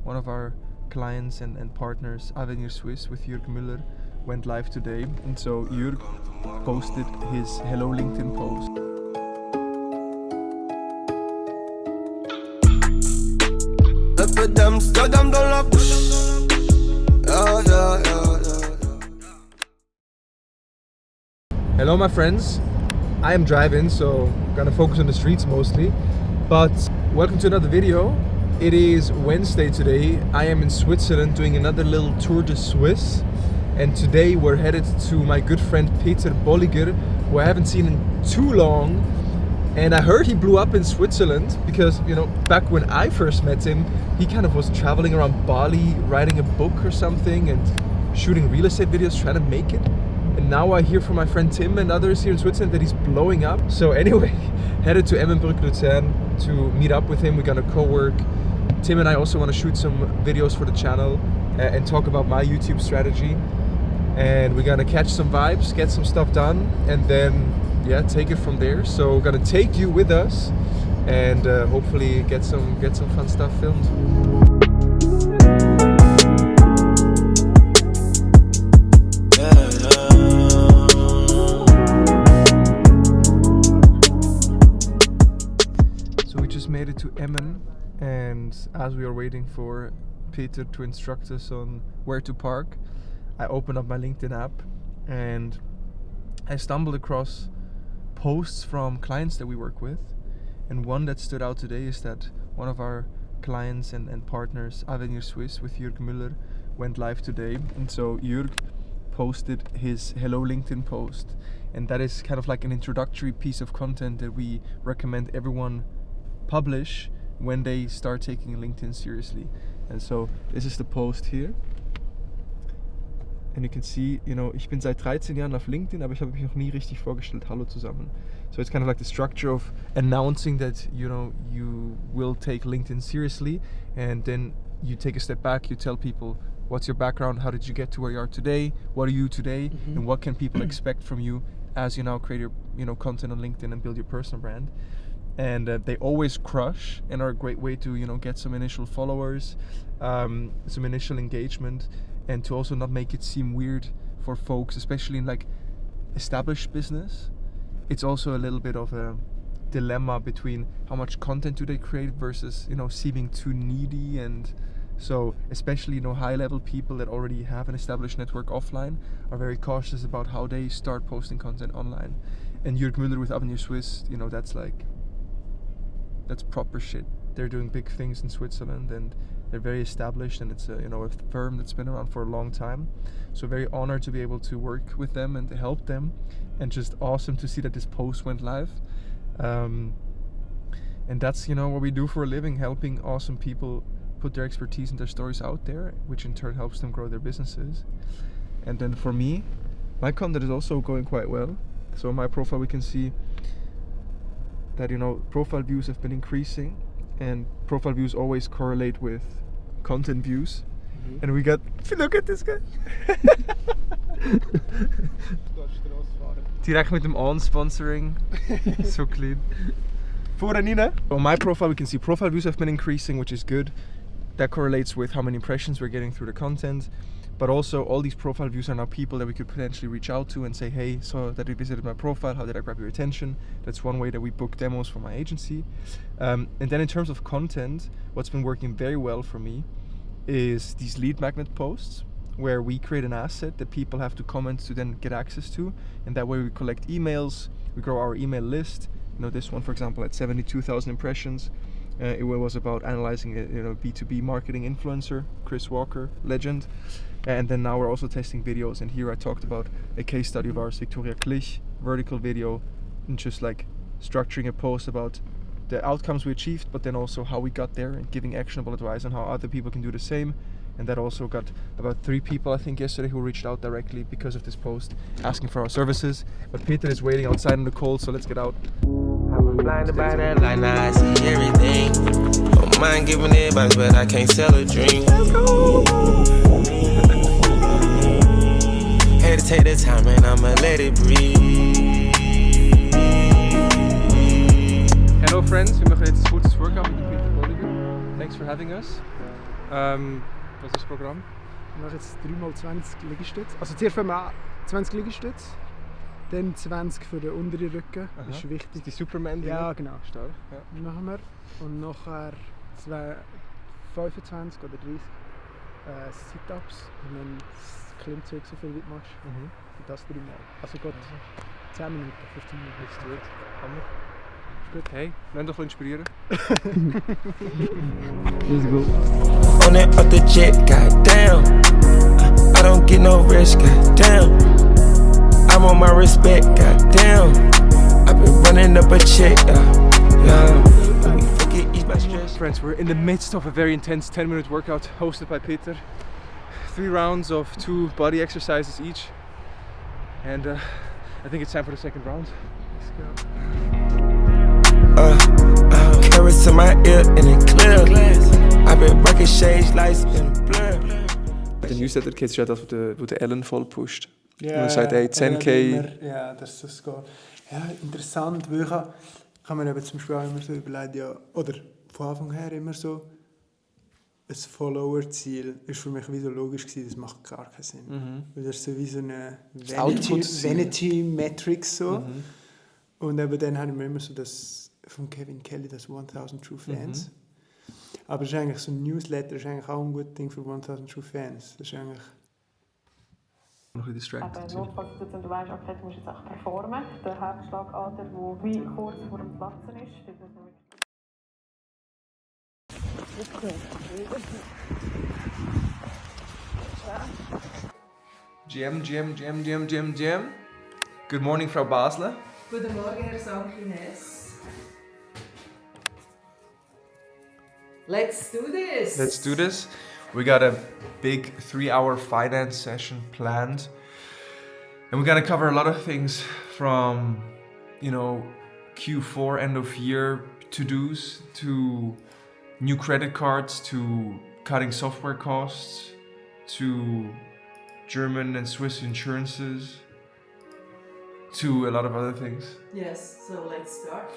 one of our clients and partners, Avenir Suisse with Jürg Müller, went live today. And so Jürg posted his Hello LinkedIn post. Hello my friends, I am driving, so gonna focus on the streets mostly, but welcome to another video. It is Wednesday today. I am in Switzerland doing another little tour de Suisse, and today we're headed to my good friend Peter Bolliger, who I haven't seen in too long. And I heard he blew up in Switzerland because, you know, back when I first met him, he kind of was traveling around Bali, writing a book or something and shooting real estate videos, trying to make it. And now I hear from my friend Tim and others here in Switzerland that he's blowing up. So anyway, headed to Emmen to meet up with him. We're gonna co-work. Tim and I also want to shoot some videos for the channel and talk about my YouTube strategy. And we're gonna catch some vibes, get some stuff done, and then take it from there. So we're gonna take you with us and hopefully get some fun stuff filmed. So we just made it to Emmen, and as we are waiting for Peter to instruct us on where to park, I opened up my LinkedIn app and I stumbled across posts from clients that we work with, and one that stood out today is that one of our clients and partners, Avenir Suisse with Jürg Müller, went live today. And so Jürg posted his Hello LinkedIn post, and that is kind of like an introductory piece of content that we recommend everyone publish when they start taking LinkedIn seriously. And so this is the post here. And you can see, you know, ich bin seit 13 Jahren auf LinkedIn, aber ich habe mich noch nie richtig vorgestellt. Hallo zusammen. So it's kind of like the structure of announcing that, you know, you will take LinkedIn seriously, and then you take a step back, you tell people what's your background, how did you get to where you are today, what are you today, and what can people expect from you as you now create your, you know, content on LinkedIn and build your personal brand. And they always crush and are a great way to, you know, get some initial followers, some initial engagement, and to also not make it seem weird for folks, especially in like established business. It's also a little bit of a dilemma between how much content do they create versus, you know, seeming too needy. And so especially, you know, high level people that already have an established network offline are very cautious about how they start posting content online. And Jürg Müller with Avenir Suisse, you know, that's proper shit. They're doing big things in Switzerland and they're very established, and it's a, you know, a firm that's been around for a long time. So very honored to be able to work with them and to help them, and just awesome to see that this post went live. And that's, you know, what we do for a living, helping awesome people put their expertise and their stories out there, which in turn helps them grow their businesses. And then for me, my content is also going quite well. So on my profile we can see that, you know, profile views have been increasing, and profile views always correlate with content views. And we got, look at this guy. Direkt mit dem On-Sponsoring. So clean. Vorne. On my profile we can see profile views have been increasing, which is good. That correlates with how many impressions we're getting through the content. But also all these profile views are now people that we could potentially reach out to and say, hey, so that you visited my profile, how did I grab your attention? That's one way that we book demos for my agency. And then in terms of content, what's been working very well for me is these lead magnet posts, where we create an asset that people have to comment to then get access to. And that way we collect emails, we grow our email list. You know, this one, for example, had 72,000 impressions. It was about analyzing a, you know, B2B marketing influencer, Chris Walker, legend. And then now we're also testing videos, and here I talked about a case study of ours, Victoria Klich, vertical video, and just like structuring a post about the outcomes we achieved, but then also how we got there, and giving actionable advice on how other people can do the same. And that also got about 3 people, I think, yesterday who reached out directly because of this post, asking for our services. But Peter is waiting outside in the cold, so let's get out. I was blinded by that light, now I see everything. Don't mind giving advice, but I can't sell a dream. Had to take the time and I'ma let it breathe. Hello friends, wir machen jetzt ein kurzes Workout mit Peter Bolliger. Thanks for having us. Was ist das Programm? Wir machen jetzt 3x20 Liegestütze. Also zuerst haben wir 20 Liegestütze, dann 20 für den unteren Rücken. Aha. Das ist wichtig. Das ist die Superman. Ja, genau. Stark. Ja. Machen wir. Und nachher 25 oder 30 Sit-Ups. Und dann das Klimmzeug so viel wie du machst. Und das 3 Mal. Also gut, 10 Minuten, 15 Minuten. Let's do it. Hammer. Gut. Hey, lass doch inspirieren. Let's go. On that other jet, goddamn. I don't get no rest, goddamn. I want my respect, goddamn. I've been running up a check, yeah. We forget ease my stress. Friends, we're in the midst of a very intense 10-minute workout hosted by Peter. 3 rounds of 2 body exercises each. And I think it's time for the second round. Let's go. Carrots in my ear and it clear. I've been rocking shades, lights in a blur. De newsletter kit is dat wo de Ellen voll pusht. Ja, Man sagt, hey, 10k. Ja, dass das geht. Ja, interessant, weil ich habe mir eben zum Beispiel auch immer so überlegt, ja, oder von Anfang her immer so, ein Follower-Ziel ist für mich wie so logisch gewesen, das macht gar keinen Sinn. Weil das ist so wie so eine Vanity-Metric so. Und eben dann habe ich mir immer so das von Kevin Kelly, das 1000 True Fans. Aber das ist eigentlich so ein Newsletter, ist eigentlich auch ein gutes Ding für 1000 True Fans. Das ist eigentlich... Noch ein bisschen distracted. Aber Notfallsituation, du weißt, okay, du musst jetzt auch performen. Der Herzschlagader, der wie kurz vor dem Platzen ist, das muss man GM. Good morning, Frau Basler. Guten Morgen, Herr Sanklines. Let's do this! Let's do this. We got a big 3-hour finance session planned. And we're gonna cover a lot of things from, Q4 end of year to-dos, to new credit cards, to cutting software costs, to German and Swiss insurances, to a lot of other things. Yes, so let's start.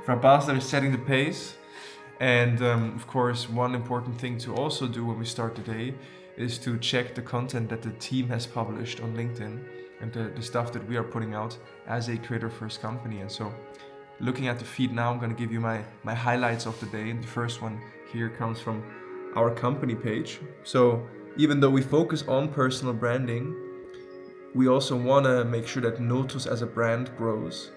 Frau Basler is setting the pace. And of course, one important thing to also do when we start the day is to check the content that the team has published on LinkedIn and the stuff that we are putting out as a creator-first company. And so, looking at the feed now, I'm going to give you my highlights of the day. And the first one here comes from our company page. So, even though we focus on personal branding, we also want to make sure that Notus as a brand grows.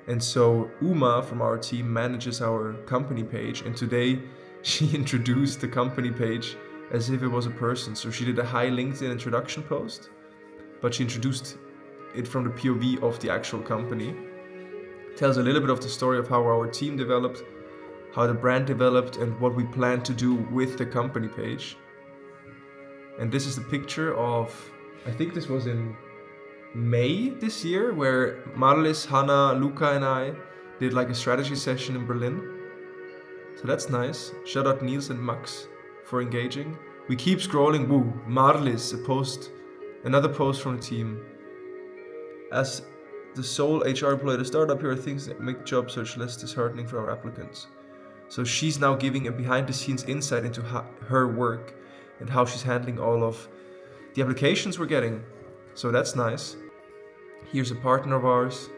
And so Uma from our team manages our company page, and today she introduced the company page as if it was a person. So she did a high LinkedIn introduction post, but she introduced it from the POV of the actual company. Tells a little bit of the story of how our team developed, how the brand developed, and what we plan to do with the company page. And this is the picture of, I think this was in May this year, where Marlis, Hannah, Luca and I did like a strategy session in Berlin. So that's nice. Shout out Niels and Max for engaging. We keep scrolling. Woo, Marlis, another post from the team. As the sole HR employee at a startup, here are things that make job search less disheartening for our applicants. So she's now giving a behind the scenes insight into her work and how she's handling all of the applications we're getting. So that's nice. Here's a partner of ours.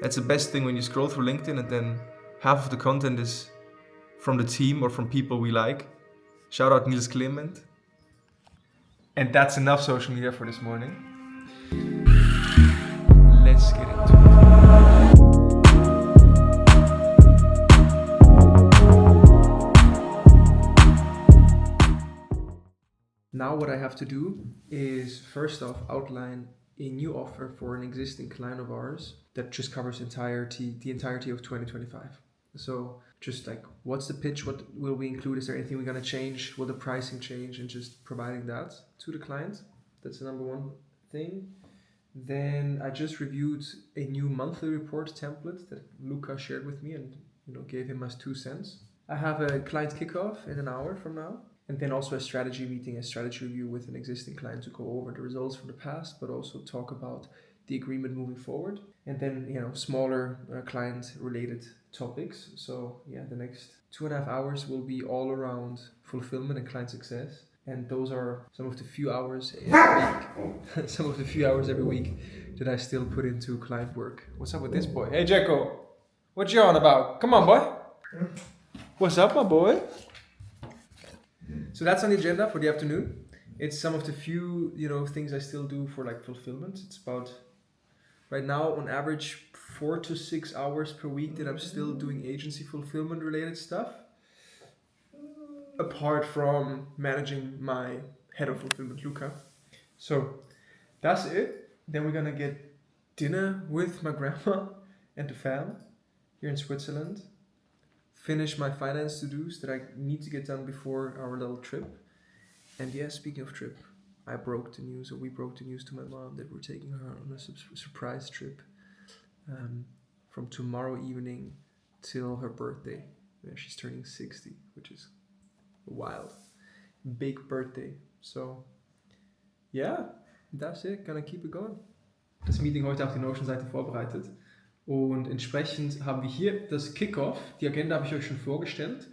That's the best thing when you scroll through LinkedIn and then half of the content is from the team or from people we like. Shout out Niels Clement. And that's enough social media for this morning. Let's get into it. Now what I have to do is first off outline a new offer for an existing client of ours that just covers the entirety of 2025. So just like, what's the pitch? What will we include? Is there anything we're going to change? Will the pricing change? And just providing that to the client. That's the number one thing. Then I just reviewed a new monthly report template that Luca shared with me and gave him as 2 cents. I have a client kickoff in an hour from now. And then also a strategy meeting, a strategy review with an existing client to go over the results from the past, but also talk about the agreement moving forward. And then, smaller client-related topics. So, the next 2.5 hours will be all around fulfillment and client success. And those are some of the few hours every week that I still put into client work. What's up with this boy? Hey Jacko, what you on about? Come on, boy. What's up, my boy? So that's on the agenda for the afternoon. It's some of the few, things I still do for like fulfillment. It's about, right now, on average, 4 to 6 hours per week that I'm still doing agency fulfillment related stuff. Apart from managing my head of fulfillment, Luca. So that's it. Then we're gonna get dinner with my grandma and the fam here in Switzerland. Finish my finance to-dos that I need to get done before our little trip. And yeah, speaking of trip, we broke the news to my mom that we're taking her on a surprise trip from tomorrow evening till her birthday. Where she's turning 60, which is wild. Big birthday. So, yeah, that's it. Gonna keep it going. Das Meeting heute auf die Notion-Seite vorbereitet. Und entsprechend haben wir hier das Kickoff. Die Agenda habe ich euch schon vorgestellt.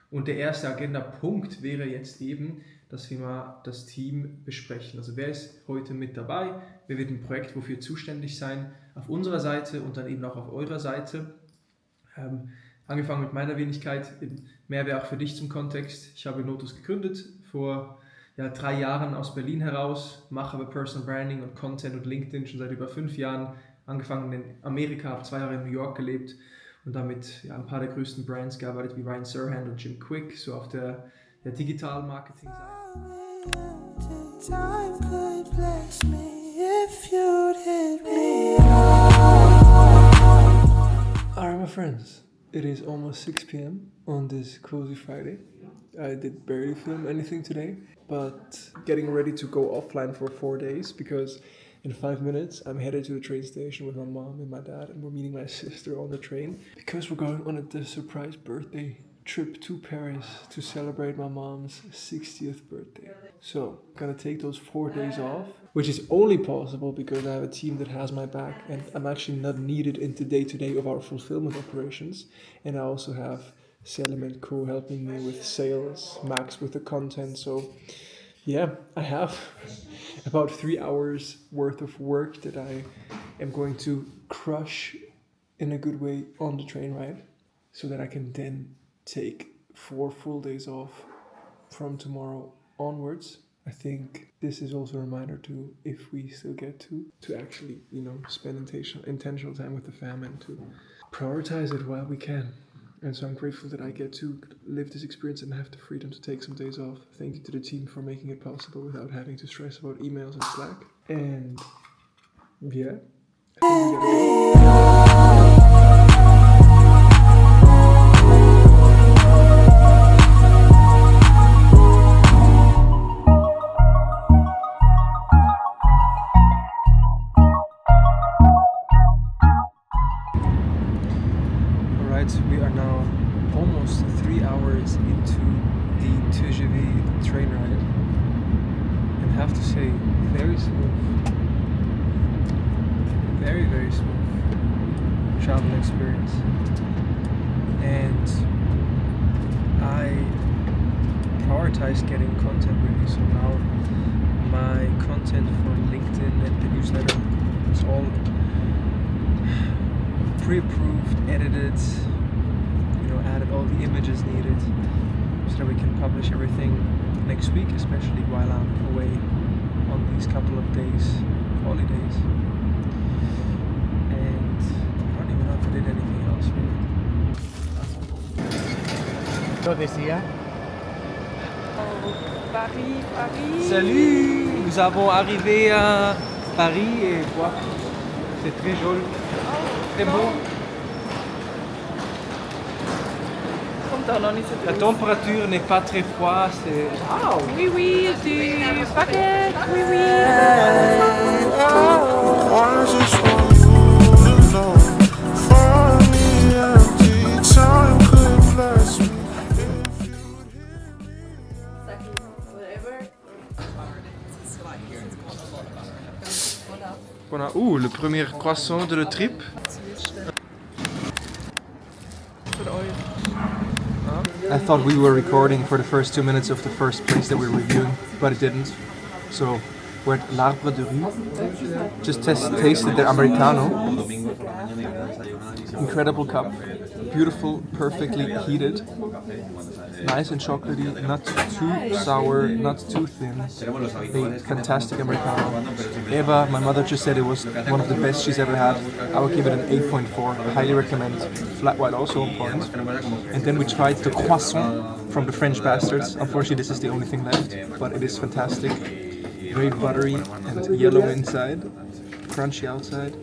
Und der erste Agenda-Punkt wäre jetzt eben, dass wir mal das Team besprechen. Also wer ist heute mit dabei? Wer wird im Projekt wofür zuständig sein? Auf unserer Seite und dann eben auch auf eurer Seite. Angefangen mit meiner Wenigkeit. Mehr wäre auch für dich zum Kontext. Ich habe Notus gegründet vor 3 Jahren aus Berlin heraus. Mache aber Personal Branding und Content und LinkedIn schon seit über 5 Jahren. Angefangen in Amerika, habe 2 Jahre in New York gelebt und damit ein paar der größten Brands gearbeitet wie Ryan Serhant und Jim Quick, so auf der digitalen Marketing-Seite. Alright my friends, it is almost 6 p.m. on this cozy Friday. I did barely film anything today, but getting ready to go offline for 4 days because in 5 minutes, I'm headed to the train station with my mom and my dad, and we're meeting my sister on the train because we're going on a surprise birthday trip to Paris to celebrate my mom's 60th birthday. So, I'm gonna take those 4 days off, which is only possible because I have a team that has my back, and I'm actually not needed in the day-to-day of our fulfillment operations. And I also have Selim and Co helping me with sales, Max with the content. So, yeah, I have about 3 hours worth of work that I am going to crush in a good way on the train ride so that I can then take 4 full days off from tomorrow onwards. I think this is also a reminder to, if we still get to actually, spend intentional time with the fam and to prioritize it while we can. And so I'm grateful that I get to live this experience and have the freedom to take some days off. Thank you to the team for making it possible without having to stress about emails and Slack. And yeah, I think we gotta go. We are now almost 3 hours into the TGV train ride and have to say, very smooth, very, very smooth travel experience. And I prioritize getting content ready, so now my content for LinkedIn and the newsletter is all pre-approved, edited, added all the images needed so that we can publish everything next week, especially while I'm away on these couple of days, holidays. And I don't even know if I did anything else really. Lo decía. Paris. Salut! Nous avons arrivé à Paris et voilà, c'est très joli, très beau. La température n'est pas très froide, c'est... Wow! Oui, oui, du paquet, oui, oui. Voilà, le premier croissant de la trip. Für euch. Ah. I thought we were recording for the first 2 minutes of the first place that we were reviewing, but it didn't. So we're at L'Arbre de Rue. Just tasted their Americano. Incredible cup. Beautiful, perfectly heated. Nice and chocolatey, not too sour, not too thin. A fantastic Americano. Eva, my mother, just said it was one of the best she's ever had. I would give it an 8.4. Highly recommend. Flat white also on point. And then we tried the Croissant from the French Bastards. Unfortunately, this is the only thing left, but it is fantastic. Very buttery and yellow inside, crunchy outside.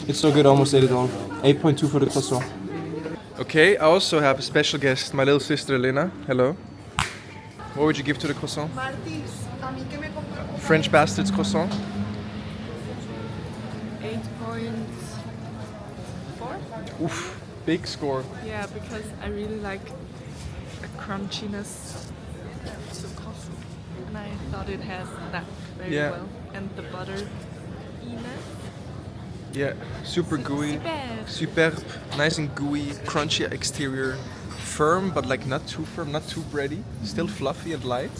It's so good, I almost ate it all. 8.2 for the croissant. Okay, I also have a special guest, my little sister Elena. Hello. What would you give to the croissant? French Bastards croissant? 8.4. Oof, big score. Yeah, because I really like the crunchiness of the croissant. And I thought it has that very well. And the butter. Yeah, super gooey, superb, nice and gooey, crunchy exterior, firm but like not too firm, not too bready, still fluffy and light.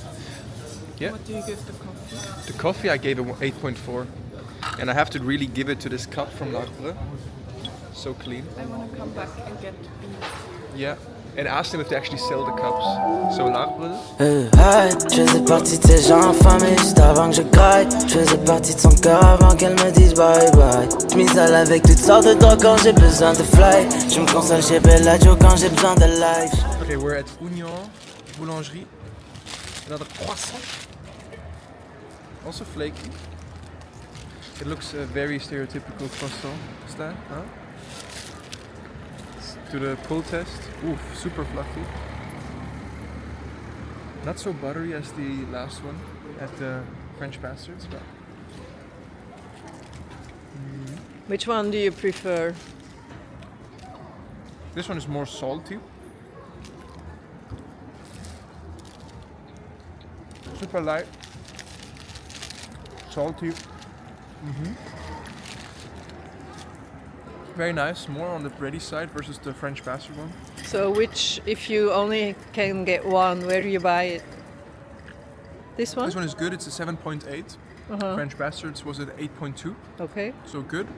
Yeah. What do you give the coffee? The coffee I gave it 8.4, and I have to really give it to this cup from L'Arbre. So clean. I want to come back and get beans. Yeah. And ask them if they actually sell the cups. So L'Arbre. Je faisais partie de ces gens affamés juste avant que je graille. Je faisais partie de son cœur avant qu'elle me dise bye bye. Je m'isole avec toutes sortes de drogues quand j'ai besoin de fly. Je me console chez Bellagio quand j'ai besoin de life. Okay, we're at Union Boulangerie. Another croissant. Also flaky. It looks a very stereotypical croissant. Is that? Huh? To the pull test. Oof, super fluffy. Not so buttery as the last one at the French Bastards, but Which one do you prefer? this one is more salty. Super light. Salty. Very nice, more on the bready side versus the French Bastard one. So which, if you only can get one, where do you buy it? This one? This one is good, it's a 7.8. French Bastards was at 8.2, Okay. so good.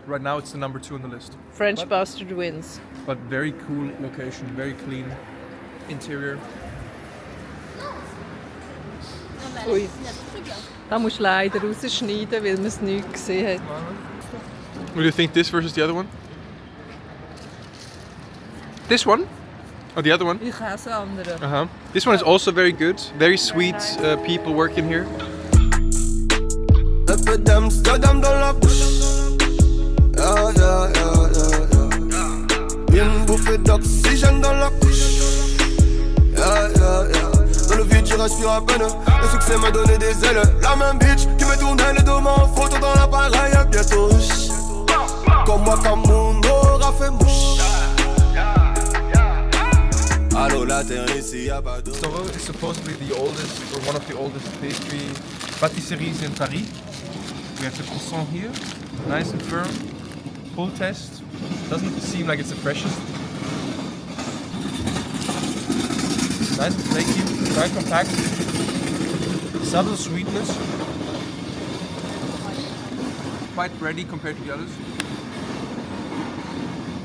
Right now it's the number 2 on the list. French Bastard wins. But very cool location, very clean interior. Ui. Da musst du leider rausschneiden, weil man es nicht gesehen hat. What do you think, this versus the other one? This one? Or the other one? Ich habe so andere. This one is also very good. Very sweet people working here. Un peu d'Amsterdam dans la bouche. Yeah, yeah, yeah, yeah, yeah. Une bouffée d'oxygène dans la couche. Yeah, yeah, yeah. Dans le vide, je respire à peine. Le succès m'a donné des ailes. La même bitch qui me tournait le dos en photo dans l'appareil. Bientôt. Comme moi, comme mon aura fait mouche. Allô, la terre ici, y'a pas d'eau. Storo is supposedly the oldest, or one of the oldest pastry patisseries in Paris. We have the croissant here, nice and firm. Full test, doesn't seem like it's the freshest. Nice and flaky, very compact. Subtle sweetness. Quite bready compared to the others.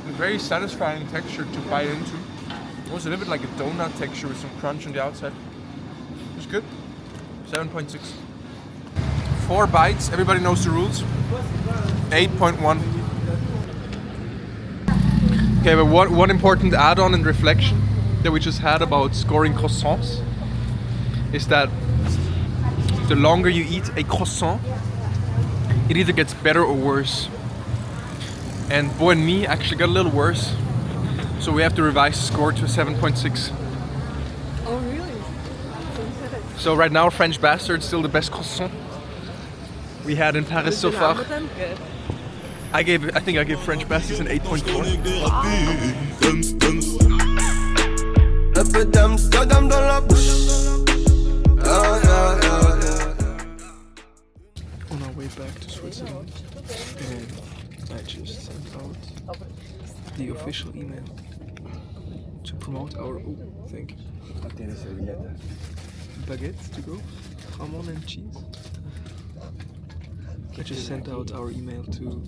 A very satisfying texture to bite into. Almost a little bit like a donut texture with some crunch on the outside. It's good. 7.6. 4 bites. Everybody knows the rules. 8.1. Okay, but one important add-on and reflection that we just had about scoring croissants is that the longer you eat a croissant, it either gets better or worse. And Bo and me actually got a little worse. So we have to revise the score to 7.6. Oh, really? So right now, French Bastard is still the best croissant we had in Paris so far. I think I gave French Bastards an 8.4. Un peu d'Amsterdam dans la bouche. On our way back to Switzerland, I just sent out the official email to promote our baguette to go, jamon and cheese. I just sent out our email to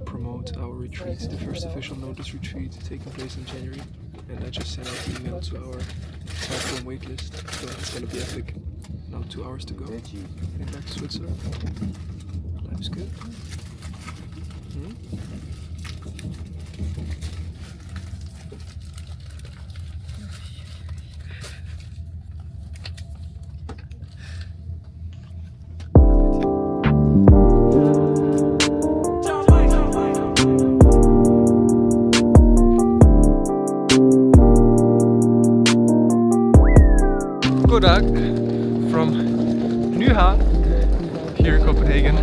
promote our retreat, the first official notus retreat taking place in January. And I just sent out the email to our platform waitlist, so it's gonna be epic. Now 2 hours to go. Getting back to Switzerland. Life's good. Goedendag from Nyha here in Copenhagen.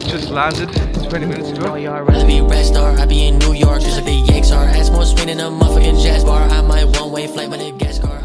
Just landed 20 minutes ago. I'd rather be a rap star, I be in New York, just like the Yanks are. Ass more spinning a motherfucking jazz bar. I might one-way flight, but a gas car.